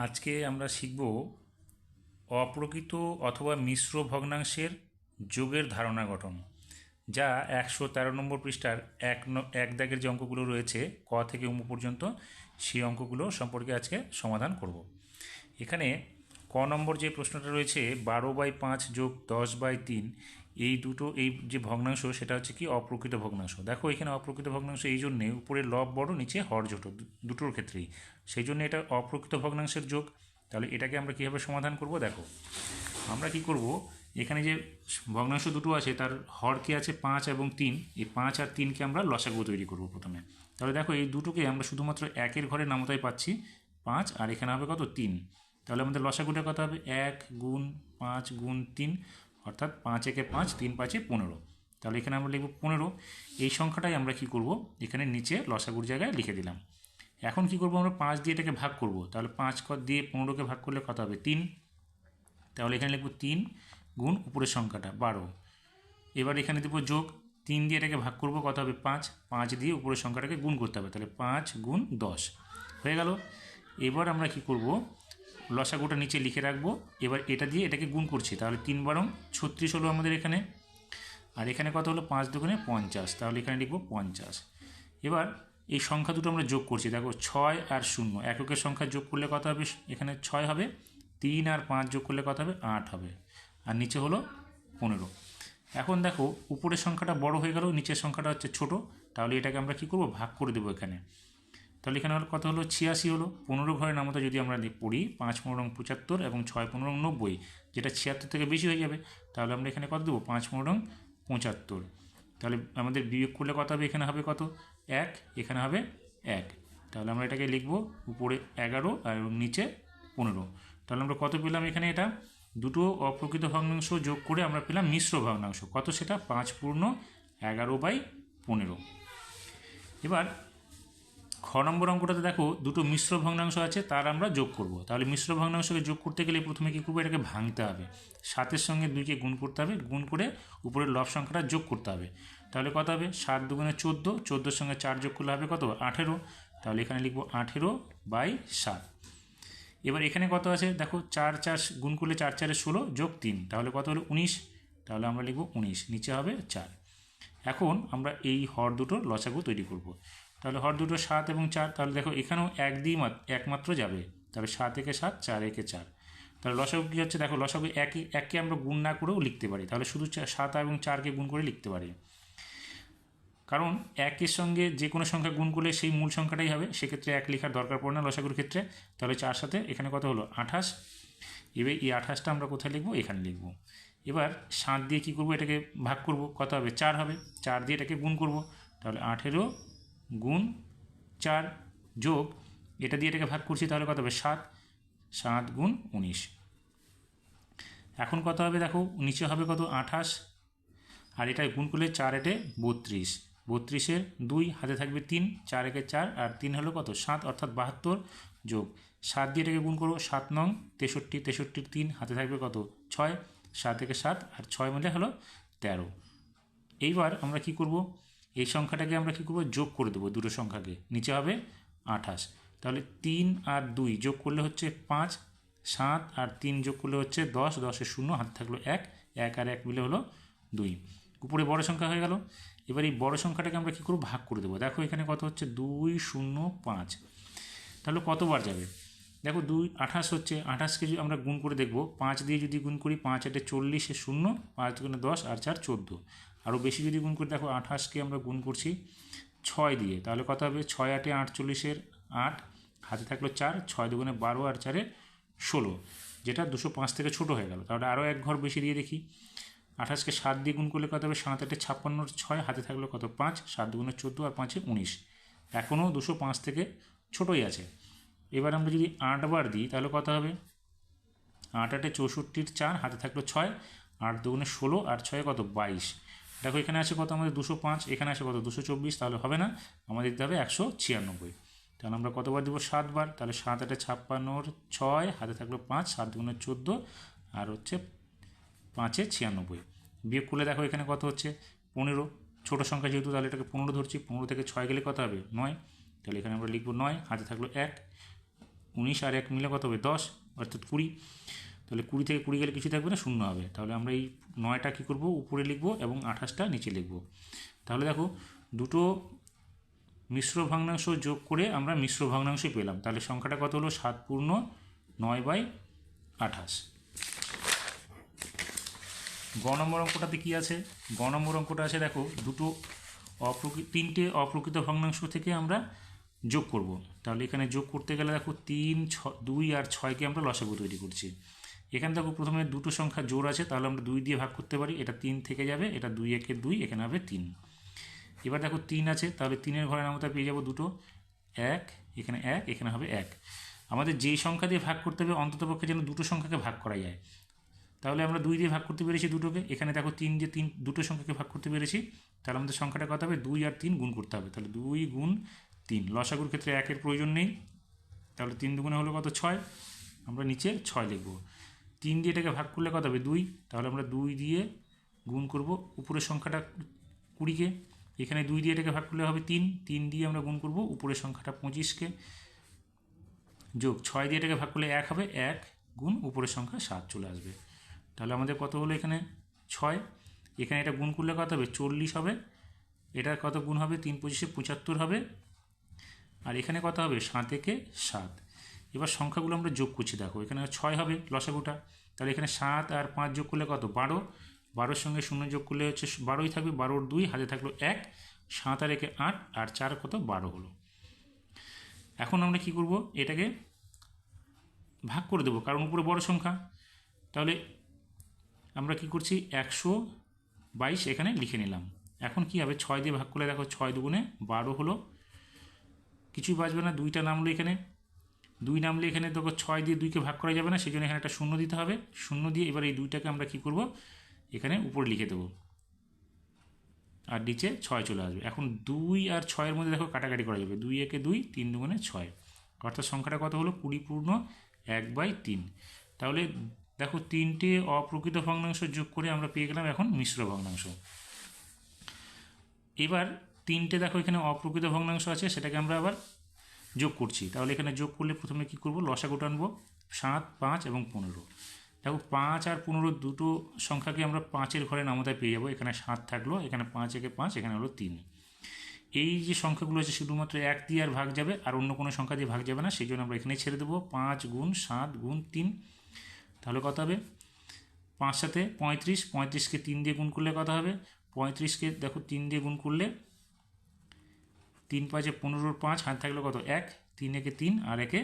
আজকে আমরা শিখব অপ্রকৃত অথবা মিশ্র ভগ্নাংশের যোগের ধারণা গঠন, যা 113 নম্বর পৃষ্ঠার এক দাগের যে অঙ্কগুলো রয়েছে ক থেকে উম পর্যন্ত, সেই অঙ্কগুলো সম্পর্কে আজকে সমাধান করব। এখানে ক নম্বর যে প্রশ্নটা রয়েছে 12/5 যোগ 10/3, এই যে ভগ্নাংশ সেটা হচ্ছে কি অপ্রকৃত ভগ্নাংশ। দেখো এখানে অপ্রকৃত ভগ্নাংশ এই জন্যে উপরে লব বড় নিচে হর ছোট, দুটোর ক্ষেত্রেই, সেই জন্য এটা অপ্রকৃত ভগ্নাংশের যোগ। তাহলে এটাকে আমরা কীভাবে সমাধান করব? দেখো আমরা কি করব, এখানে যে ভগ্নাংশ দুটো আছে তার হর কি আছে 5 এবং 3, এই 5 আর 3কে আমরা লসাগু তৈরি করব প্রথমে। তাহলে দেখো এই দুটোকে আমরা শুধুমাত্র একের ঘরে নামতাই পাচ্ছি 5, আর এখানে হবে কত 3। তাহলে আমাদের লসাগুটা কত হবে 1 গুণ 5 গুণ 3, অর্থাৎ 5 একে 5, 3 5 15। তাহলে এখানে আমরা লিখব 15। এই সংখ্যাটাই আমরা কি করব, এখানে নিচে লসাগুর জায়গায় লিখে দিলাম। এখন কি করব, আমরা 5 দিয়ে এটাকে ভাগ করব। তাহলে 5 দিয়ে 15কে ভাগ করলে কত হবে 3। তাহলে এখানে লিখব 3 গুণ উপরের সংখ্যাটা 12। এবার এখানে দেবো যোগ, 3 দিয়ে এটাকে ভাগ করব, কত হবে 5। 5 দিয়ে উপরের সংখ্যাটাকে গুণ করতে হবে, তাহলে 5 গুণ 10 হয়ে গেল। এবার আমরা কি করব, লসাগুটা নিচে লিখে রাখবো। এবার এটা দিয়ে এটাকে গুণ করছি, তাহলে 3 বারং 36 হলো আমাদের এখানে। আর এখানে কত হলো 5 দুগুণে 50, তাহলে এখানে লিখব 50। এবার এই সংখ্যা দুটো আমরা যোগ করছি, দেখো 6 আর 0 এককের সংখ্যা যোগ করলে কত হবে, এখানে 6 হবে। 3 আর 5 যোগ করলে কত হবে 8 হবে, আর নিচে হলো 15। এখন দেখো উপরের সংখ্যাটা বড় হয়ে গেল, নিচের সংখ্যাটা হচ্ছে ছোট। তাহলে এটাকে আমরা কি করব, ভাগ করে দেবো এখানে। তাহলে এখানে হলো কত হলো 86 হলো। 15 ঘরের নামতা যদি আমরা পড়ি 5 15 75 এবং 6 15 90, যেটা 76 থেকে বেশি হয়ে যাবে। তাহলে আমরা এখানে কত দেবো 5 15 75। তাহলে আমাদের বিয়োগ করলে কত হবে, এখানে হবে কত 1, এখানে হবে 1। তাহলে আমরা এটাকে লিখব উপরে 11 আর নিচে 15। তাহলে আমরা কত পেলাম এখানে, এটা দুটো অপ্রকৃত ভগ্নাংশ যোগ করে আমরা পেলাম মিশ্র ভগ্নাংশ। কত সেটা 5 পূর্ণ 11/15। এবার খ নম্বর অঙ্কটাতে দেখো দুটো মিশ্র ভগ্নাংশ আছে, তার আমরা যোগ করব। তাহলে মিশ্র ভগ্নাংশকে যোগ করতে গেলে প্রথমে কী করবো, এটাকে ভাঙতে হবে। 7-এর সঙ্গে 2কে গুণ করতে হবে, গুণ করে উপরের লব সংখ্যাটা যোগ করতে হবে। তাহলে কত হবে 7 দুগুণে 14, 14-এর সঙ্গে 4 যোগ করলে হবে কত 18। তাহলে এখানে লিখবো 18/7। এবার এখানে কত আছে দেখো 4 4 গুণ করলে 4 4 16 যোগ 3, তাহলে কত হলো 19। তাহলে আমরা লিখবো 19, নিচে হবে 4। এখন আমরা এই হর দুটোর লসাগু তৈরি করব। তাহলে হর দুটো 7 এবং 4, তাহলে দেখো এখানেও এক দিয়ে একমাত্র যাবে। তাহলে 7 একে 7, 4 একে 4। তাহলে লসাগু কী হচ্ছে, দেখো লসাগু এককে আমরা গুণ না করেও লিখতে পারি, তাহলে শুধু 7 এবং 4কে গুণ করে লিখতে পারি। কারণ একের সঙ্গে যে কোনো সংখ্যা গুণ করলে সেই মূল সংখ্যাটাই হবে, সেক্ষেত্রে এক লেখার দরকার পড়ে না লসাগুর ক্ষেত্রে। তাহলে 4 সাথে এখানে কত হলো 28। এবার এই 28টা আমরা কোথায় লিখবো, এখানে লিখবো। এবার 7 দিয়ে কী করবো, এটাকে ভাগ করব, কত হবে 4 হবে। 4 দিয়ে এটাকে গুণ করব, তাহলে 18 গুণ 4 যোগ এটা দিয়ে এটাকে ভাগ করছি, তাহলে কত হবে 7। 7 গুণ 19। এখন কত হবে দেখো নিচে হবে কত 28, আর এটা গুণ করলে 4 এটে 32, 32-এর 2 হাতে থাকবে 3, 4 একে 4 আর 3 হলো কত 7, অর্থাৎ 72 যোগ 7 দিয়ে এটাকে গুণ করবো 7 নং 63, 63-এর 3 হাতে থাকবে কত 6, 7 একে 7 আর 6 মিলে হলো 13। এইবার আমরা কি করব, এই সংখ্যাটাকে আমরা কি করব যোগ করে দেবো দুটো সংখ্যাকে, নিচে হবে 28। তাহলে 3 আর 2 যোগ করলে হচ্ছে 5, 7 আর 3 যোগ করলে হচ্ছে 10, 10-এর 0 হাতে থাকলো 1, 1 আর 1 মিলে হলো 2। উপরে বড় সংখ্যা হয়ে গেল। এবার এই বড় সংখ্যাটাকে আমরা কী করব, ভাগ করে দেবো। দেখো এখানে কত হচ্ছে 205। তাহলে কতবার যাবে, দেখো 28 হচ্ছে, 28কে যদি আমরা গুণ করে দেখব 5 দিয়ে যদি গুণ করি 5 8 40-এ 0, 5 দুগুণে 10 আর 4 14। আরও বেশি যদি গুণ করি, দেখো 28কে আমরা গুণ করছি 6 দিয়ে, তাহলে কত হবে 6 8 48-এর 8 হাতে থাকলো 4, 6 দুগুণে 12 আর 4-এ 16, যেটা 205 থেকে ছোটো হয়ে গেল। তাহলে আরও এক ঘর বেশি দিয়ে দেখি, 28কে 7 দিয়ে গুণ করলে কত হবে 7 8 56, 6 হাতে থাকলো কত 5, 7 দুগুণে 14 আর 5-এ 19, এখনও 205 থেকে ছোটোই আছে। এবার আমরা যদি 8 বার দিই তাহলে কত হবে 8 8 64-এর 4 হাতে থাকলো 6, 8 দুগুণে 16 আর 6 কত 22। দেখো এখানে আছে কত আমাদের 205, এখানে আছে কত 224, তাহলে হবে না, আমাদের দিতে হবে 196। তাহলে আমরা কতবার দেবো 7 বার, তাহলে 7 8 56-এর 6 হাতে থাকলো 5, 7 দুগুণে 14 আর হচ্ছে 5-এ 96। বিয়োগ করলে দেখো এখানে কত হচ্ছে 15, ছোটো সংখ্যা যেহেতু তাহলে এটাকে 15 ধরছি, 15 থেকে 6 গেলে কত হবে 9। তাহলে এখানে আমরা লিখবো 9, হাতে থাকলো 1, 19 আর 1 মিলে কত হবে 10, অর্থাৎ 20। তাহলে 20 থেকে 20 গেলে কিছু থাকবে না, শূন্য হবে। তাহলে আমরা এই 9টা কী করবো, উপরে লিখব এবং 28টা নিচে লিখব। তাহলে দেখো দুটো মিশ্র ভগ্নাংশ যোগ করে আমরা মিশ্র ভগ্নাংশই পেলাম। তাহলে সংখ্যাটা কত হলো, 7 পূর্ণ 9/28। গ নম্বর অঙ্কটাতে কী আছে, গ নম্বর অঙ্কটা আছে দেখো তিনটে অপ্রকৃত ভগ্নাংশ থেকে আমরা যোগ করব। তাহলে এখানে যোগ করতে গেলে দেখো 3, 2 আর 6কে আমরা লসাগু তৈরি করছি। এখানে দেখো প্রথমে দুটো সংখ্যা জোড় আছে, তাহলে আমরা 2 দিয়ে ভাগ করতে পারি, এটা 3 থেকে যাবে, এটা 2 একে 2, এখানে হবে 3। এবার দেখো 3 আছে, তাহলে 3-এর ঘরের নামতা পেয়ে যাব দুটো, 1, এখানে 1, এখানে হবে 1। আমাদের যেই সংখ্যা দিয়ে ভাগ করতে হবে অন্ততপক্ষে যেন দুটো সংখ্যাকে ভাগ করা যায়। তাহলে আমরা 2 দিয়ে ভাগ করতে পেরেছি দুটোকে, এখানে দেখো 3 দিয়ে দুটো সংখ্যাকে ভাগ করতে পেরেছি। তাহলে আমাদের সংখ্যাটা কত হবে, 2 আর 3 গুণ করতে হবে। তাহলে 2 গুণ 3, লসাগুর ক্ষেত্রে 1-এর প্রয়োজন নেই। তাহলে 3 দুগুণে হলো কত, 6। আমরা নিচে 6 লিখব। 3 দিয়ে এটাকে ভাগ করলে কত হবে, 2। তাহলে আমরা 2 দিয়ে গুণ করব উপরের সংখ্যাটা 20-কে, এখানে 2 দিয়ে এটাকে ভাগ করলে হবে 3, 3 দিয়ে আমরা গুণ করব উপরের সংখ্যাটা 25-কে, যোগ 6 দিয়ে এটাকে ভাগ করলে 1 হবে, 1 গুণ উপরের সংখ্যা 7 চলে আসবে। তাহলে আমাদের কত হলো এখানে 6, এখানে এটা গুণ করলে কত হবে 40 হবে, এটা কত গুণ হবে 3 25-এ 75 হবে, আর এখানে কত হবে 7 একে 7। এবার সংখ্যাগুলো আমরা যোগ করছি, দেখো এখানে 6 হবে লসাগুটা, তাহলে এখানে 7 আর 5 যোগ করলে কত 12, 12-এর সঙ্গে 0 যোগ করলে হচ্ছে 12ই থাকবে, 12-র 2 হাতে থাকলো 1, 7 আর 1 8, আর 4 কত 12 হলো। এখন আমরা কি করব, এটাকে ভাগ করে দেবো, কারণ উপরে বড় সংখ্যা। তাহলে আমরা কি করছি, 122 এখানে লিখে নিলাম। এখন কি হবে, 6 দিয়ে ভাগ করলে দেখো 6 দুগুণে 12 হলো, কিছুই বাঁচবে না, 2টা নামলো এখানে, 2 নামলে এখানে দেখো 6 দিয়ে 2কে ভাগ করা যাবে না, সেই জন্য এখানে একটা 0 দিতে হবে। 0 দিয়ে এবার এই 2টাকে আমরা কি করব, এখানে উপরে লিখে দেবো, আর নিচে 6 চলে আসবে। এখন 2 আর 6-এর মধ্যে দেখো কাটাকাটি করা যাবে, 2 একে 2, 3 দুগুণে 6, অর্থাৎ সংখ্যাটা কত হলো 20 পূর্ণ 1/3। তাহলে দেখো 3টে অপ্রকৃত ভগ্নাংশ যোগ করে আমরা পেয়ে গেলাম এখন মিশ্র ভগ্নাংশ। এবার 3টে দেখো এখানে অপ্রকৃত ভগ্নাংশ আছে, সেটাকে আমরা আবার যোগ করছি। তাহলে এখানে যোগ করলে প্রথমে কি করব, লসাগু টানবো, 7, 5 এবং 15। দেখো 5 আর 15 দুটো সংখ্যাকে আমরা 5-এর ঘরে নামতায় পেয়ে যাবো। এখানে 7 থাকলো, এখানে 5 একে 5, এখানে হলো 3। এই যে সংখ্যাগুলো আছে শুধুমাত্র 1 দিয়ে আর ভাগ যাবে, আর অন্য কোনো সংখ্যা দিয়ে ভাগ যাবে না, সেই জন্য আমরা এখানে ছেড়ে দেবো। 5 গুণ 7 গুণ 3, তাহলে কত হবে 5 সাথে 35, 35-কে 3 দিয়ে গুণ করলে কত হবে, 35-কে দেখো 3 দিয়ে গুণ করলে 3 5-এ 15-র 5 হাত থাকলে কত 1, 3 একে 3 আর একে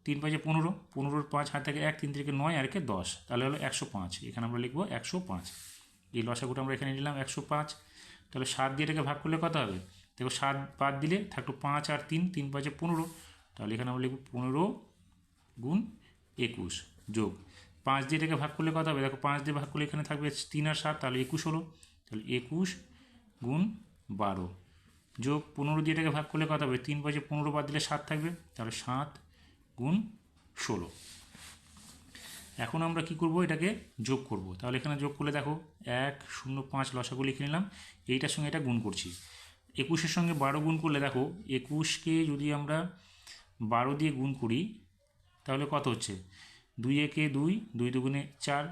3 5-এ 15, 15-র 5 হাত থেকে 1, 3 থেকে 9 আর একে 10, তাহলে হলো 105। এখানে আমরা লিখবো 105। এই লসাগুটা আমরা এখানে নিলাম 105। তাহলে 7 দিয়ে এটাকে ভাগ করলে কত হবে, দেখো 7 বাদ দিলে থাকলো 5 আর 3, 3 5-এ 15, তাহলে এখানে আমরা লিখব 15 গুণ 21, যোগ 5 দিয়ে এটাকে ভাগ করলে কত হবে, দেখো 5 দিয়ে ভাগ করলে এখানে থাকবে 3 আর 7, তাহলে 21 হলো। তাহলে 21 গুণ 12, যোগ 15 দিয়ে এটাকে ভাগ করলে কত হবে, 3 5-এ 15 বাদ দিলে 7 থাকবে, তাহলে 7 গুণ 16। এখন আমরা কি করব, এটাকে যোগ করব। তাহলে এখানে যোগ করলে দেখো 105 লসাগু লিখে নিলাম, এইটার সঙ্গে এটা গুণ করছি। 21-এর সঙ্গে 12 গুণ করলে দেখো 21-কে যদি আমরা 12 দিয়ে গুণ করি তাহলে কত হচ্ছে, 2 একে 2, 2 দুগুণে 4,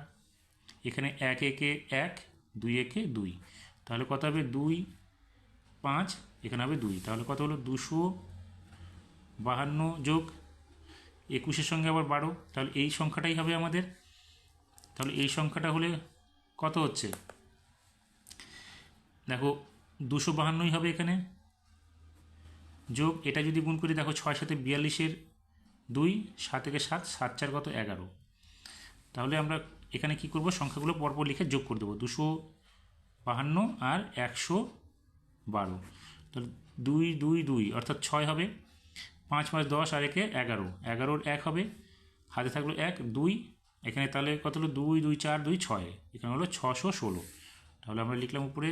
এখানে 1 একে 1, 2 একে 2, তাহলে কত হবে 2 5, এখানে হবে 2, তাহলে কত হলো 252 যোগ 21-এর সঙ্গে আবার 12, তাহলে এই সংখ্যাটাই হবে আমাদের। তাহলে এই সংখ্যাটা হলে কত হচ্ছে, দেখো 252ই হবে এখানে, যোগ এটা যদি গুণ করি দেখো 6 সাথে 42-এর 2, 7 একে 7, 7 4 কত 11। তাহলে আমরা এখানে কি করব, সংখ্যাগুলো পরপর লিখে যোগ করে দেবো, 252 আর 112, তাহলে 2 2 2 অর্থাৎ 6 হবে, 5 5 10 আর একে 11, 11-র 1 হবে, হাতে থাকলো 1 2, এখানে তাহলে কত হলো 2 2 4 2 6, এখানে হলো 616। তাহলে আমরা লিখলাম উপরে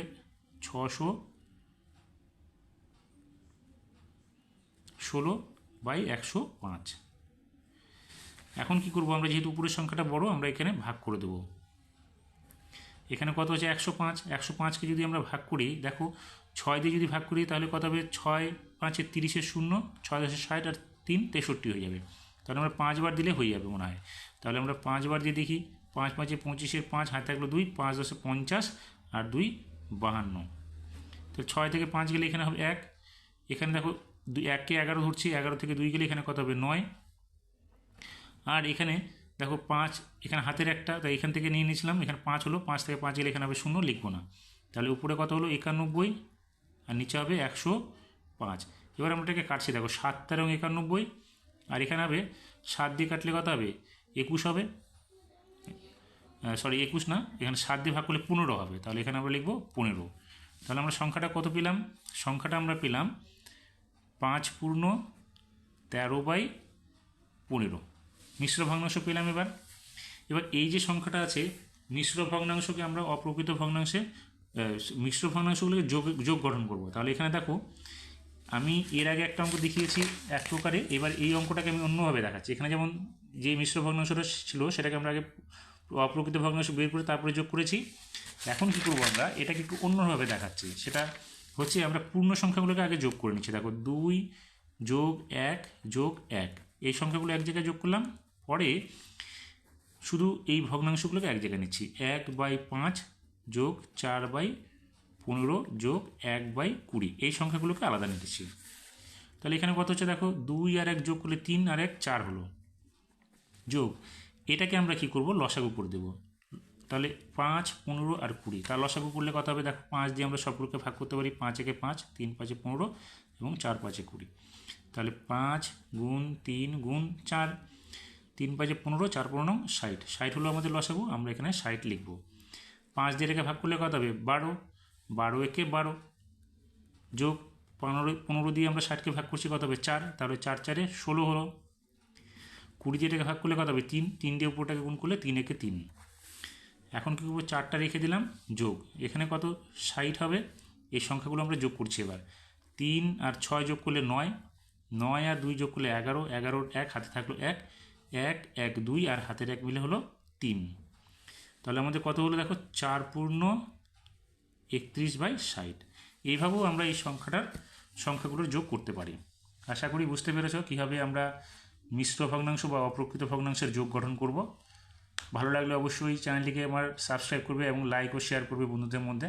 616/105। এখন কি করব, আমরা যেহেতু উপরের সংখ্যাটা বড় আমরা এখানে ভাগ করে দেব। এখানে কত আছে 105, 105-কে যদি আমরা ভাগ করি দেখো 6 দিয়ে যদি ভাগ করি তাহলে কত হবে, 6 5-এ 30-এর 0, 6 10-এ 60 আর 3 63 হয়ে যাবে। তাহলে আমরা 5 বার দিলে হয়ে যাবে মনে হয়। তাহলে আমরা 5 বার দিয়ে দেখি। 5 5 25, 5 হাতে থাকলো 2, 5 10 50 আর 2 52। তো 6 থেকে 5 গেলে এখানে হবে 1। এখানে দেখো 1কে 11 ধরছি, 11 থেকে 2 গেলে এখানে কত হবে 9। আর এখানে দেখো 5 এখানে হাতের একটা, তাই এখান থেকে নিয়ে নিয়েছিলাম, এখানে 5 হলো, 5 থেকে 5 গেলে এখানে হবে 0, লিখবো না। তাহলে উপরে কত হলো 91 আর নিচে হবে 105। এবার আমরা এটাকে কাটছি, দেখো 7 তেরো 91 আর এখানে হবে 7 দিয়ে কাটলে কত হবে 21 হবে, সরি 21 না, এখানে 7 দিয়ে ভাগ করলে 15 হবে। তাহলে এখানে আমরা লিখবো 15। তাহলে আমরা সংখ্যাটা কত পেলাম? সংখ্যাটা আমরা পেলাম 5 পূর্ণ 13/15 মিশ্র ভগ্নাংশ পেলাম। এবার এই যে সংখ্যাটা আছে মিশ্র ভগ্নাংশকে আমরা অপ্রকৃত ভগ্নাংশে মিশ্র ভগ্নাংশগুলোকে যোগ গঠন করব। তাহলে এখানে দেখো আমি এর আগে একটা অঙ্ক দেখিয়েছি এক প্রকারে, এবার এই অঙ্কটাকে আমি অন্যভাবে দেখাচ্ছি। এখানে যেমন যে মিশ্র ভগ্নাংশটা ছিল সেটাকে আমরা আগে অপ্রকৃত ভগ্নাংশ বের করে তারপরে যোগ করেছি। এখন কী করবো আমরা, এটাকে একটু অন্যভাবে দেখাচ্ছি। সেটা হচ্ছে আমরা পূর্ণ সংখ্যাগুলোকে আগে যোগ করে নিচ্ছি। দেখো 2 যোগ 1 যোগ 1, এই সংখ্যাগুলো এক জায়গায় যোগ করলাম, পরে শুধু এই ভগ্নাংশগুলোকে এক জায়গায় নিচ্ছি। 1/5 যোগ 4/15 যোগ 1/20, এই সংখ্যাগুলোকে আলাদা নিতেছি। তাহলে এখানে কত হচ্ছে দেখো 2 আর 1 যোগ করলে 3 আর 1 4 হলো, যোগ এটাকে আমরা কি করব লসাগু করে দেবো। তাহলে 5 15 আর 20, তার লসাগু করলে কত হবে দেখো 5 দিয়ে আমরা সবগুলোকে ভাগ করতে পারি, 5 একে 5, 3 5 15 এবং 4 5 20। তাহলে 5 গুণ 3 গুণ 4, 3 5 15, 4 15 60, 60 হলো আমাদের লসাগু, আমরা এখানে 60 লিখব। 5 দিয়ে রেখে ভাগ করলে কত হবে 12, 12 একে 12 যোগ 15 দিয়ে আমরা 60কে ভাগ করছি কত হবে 4, তাহলে 4 4 16 হলো। 20 দিয়ে রেখে ভাগ করলে কত হবে 3, 3 দিয়ে উপরটাকে গুণ করলে 3 একে 3। এখন কী করবো 4টা রেখে দিলাম, যোগ এখানে কত 60 হবে। এই সংখ্যাগুলো আমরা যোগ করছি এবার। 3 আর 6 যোগ করলে 9, 9 আর 2 যোগ করলে 11, 11 1 হাতে থাকলো 1, 1 1 2 আর হাতের 1 মিলে হলো 3। তাহলে আমাদের কত হলো দেখো 4 পূর্ণ 31/60। এইভাবেও আমরা এই সংখ্যাগুলোর যোগ করতে পারি। আশা করি বুঝতে পেরেছ কীভাবে আমরা মিশ্র ভগ্নাংশ বা অপ্রকৃত ভগ্নাংশের যোগ গঠন করব। ভালো লাগলে অবশ্যই চ্যানেলটিকে আমার সাবস্ক্রাইব করবে এবং লাইক ও শেয়ার করবে বন্ধুদের মধ্যে।